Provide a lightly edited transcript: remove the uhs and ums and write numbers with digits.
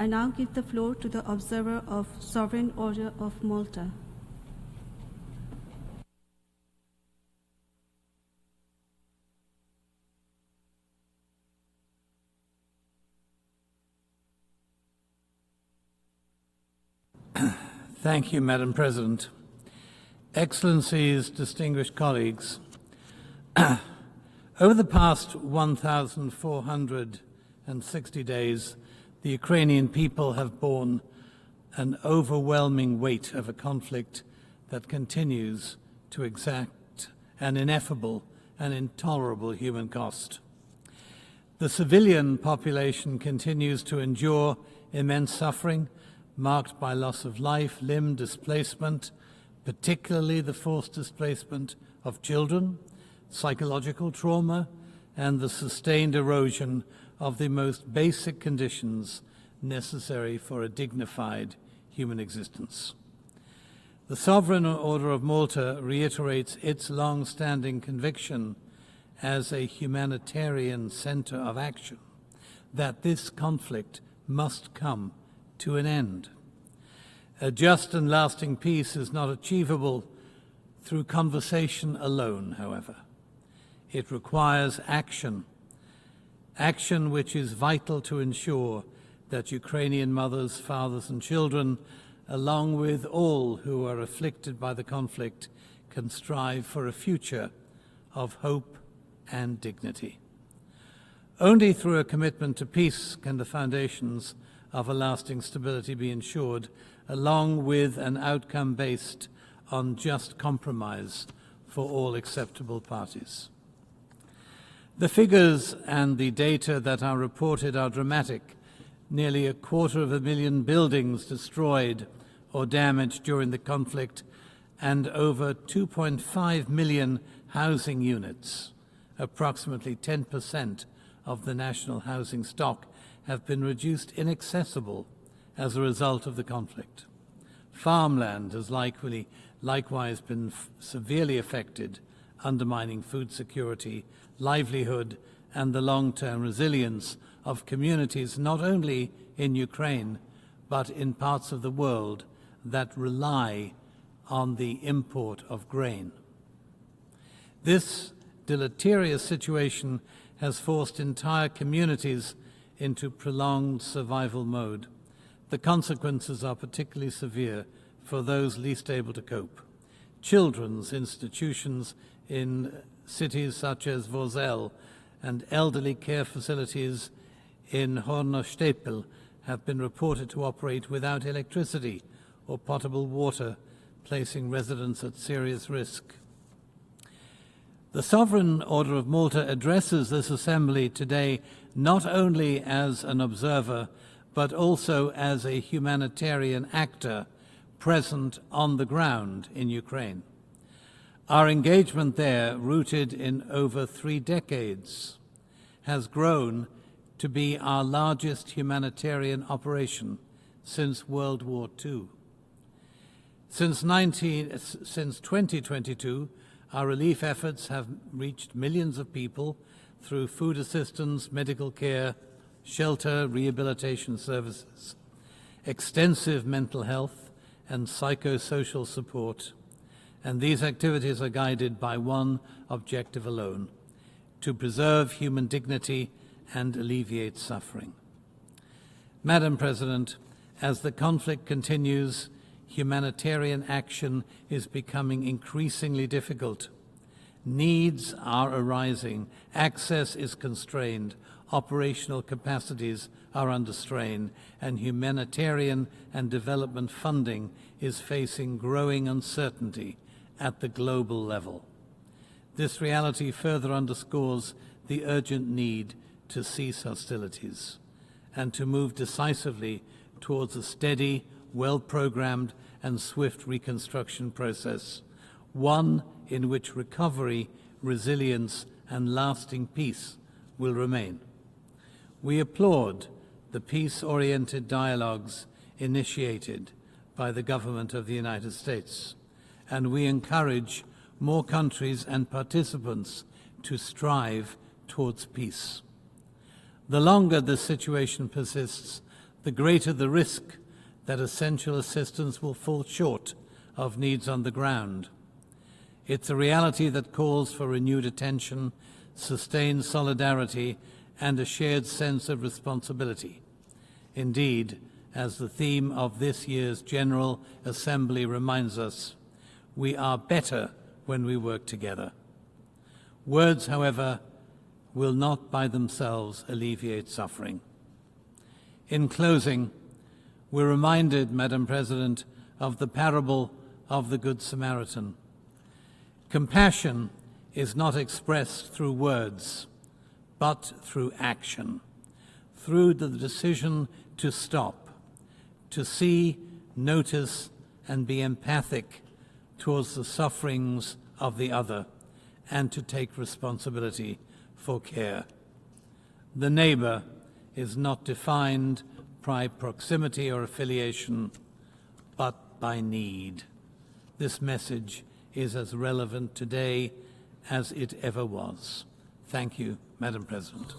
I now give the floor to the observer of Sovereign Order of Malta. Thank you, Madam President. Excellencies, distinguished colleagues, over the past 1,460 days, the Ukrainian people have borne an overwhelming weight of a conflict that continues to exact an ineffable and intolerable human cost. The civilian population continues to endure immense suffering, marked by loss of life, limb displacement, particularly the forced displacement of children, psychological trauma, and the sustained erosion of the most basic conditions necessary for a dignified human existence. The Sovereign Order of Malta reiterates its long-standing conviction as a humanitarian center of action that this conflict must come to an end. A just and lasting peace is not achievable through conversation alone, however. It requires action, action which is vital to ensure that Ukrainian mothers, fathers and children, along with all who are afflicted by the conflict, can strive for a future of hope and dignity. Only through a commitment to peace can the foundations of a lasting stability be ensured, along with an outcome based on just compromise for all acceptable parties. The figures and the data that are reported are dramatic. Nearly 250,000 buildings destroyed or damaged during the conflict, and over 2.5 million housing units, approximately 10% of the national housing stock, have been reduced inaccessible as a result of the conflict. Farmland has likewise been severely affected, undermining food security, livelihood, and the long-term resilience of communities not only in Ukraine, but in parts of the world that rely on the import of grain. This deleterious situation has forced entire communities into prolonged survival mode. The consequences are particularly severe for those least able to cope. Children's institutions in cities such as Vozel and elderly care facilities in Hornostepel have been reported to operate without electricity or potable water, placing residents at serious risk. The Sovereign Order of Malta addresses this assembly today not only as an observer, but also as a humanitarian actor present on the ground in Ukraine. Our engagement there, rooted in over 3 decades, has grown to be our largest humanitarian operation since World War II. Since 2022, our relief efforts have reached millions of people through food assistance, medical care, shelter, rehabilitation services, extensive mental health and psychosocial support, and these activities are guided by one objective alone: to preserve human dignity and alleviate suffering. Madam President, as the conflict continues, humanitarian action is becoming increasingly difficult. Needs are arising, access is constrained, operational capacities are under strain, and humanitarian and development funding is facing growing uncertainty at the global level. This reality further underscores the urgent need to cease hostilities and to move decisively towards a steady, well-programmed and swift reconstruction process, one in which recovery, resilience and lasting peace will remain. We applaud the peace-oriented dialogues initiated by the government of the United States, and we encourage more countries and participants to strive towards peace. The longer this situation persists, the greater the risk that essential assistance will fall short of needs on the ground. It's a reality that calls for renewed attention, sustained solidarity, and a shared sense of responsibility. Indeed, as the theme of this year's General Assembly reminds us, we are better when we work together. Words, however, will not by themselves alleviate suffering. In closing, we're reminded, Madam President, of the parable of the Good Samaritan. Compassion is not expressed through words, but through action, through the decision to stop, to see, notice, and be empathic towards the sufferings of the other, and to take responsibility for care. The neighbor is not defined by proximity or affiliation, but by need. This message is as relevant today as it ever was. Thank you, Madam President.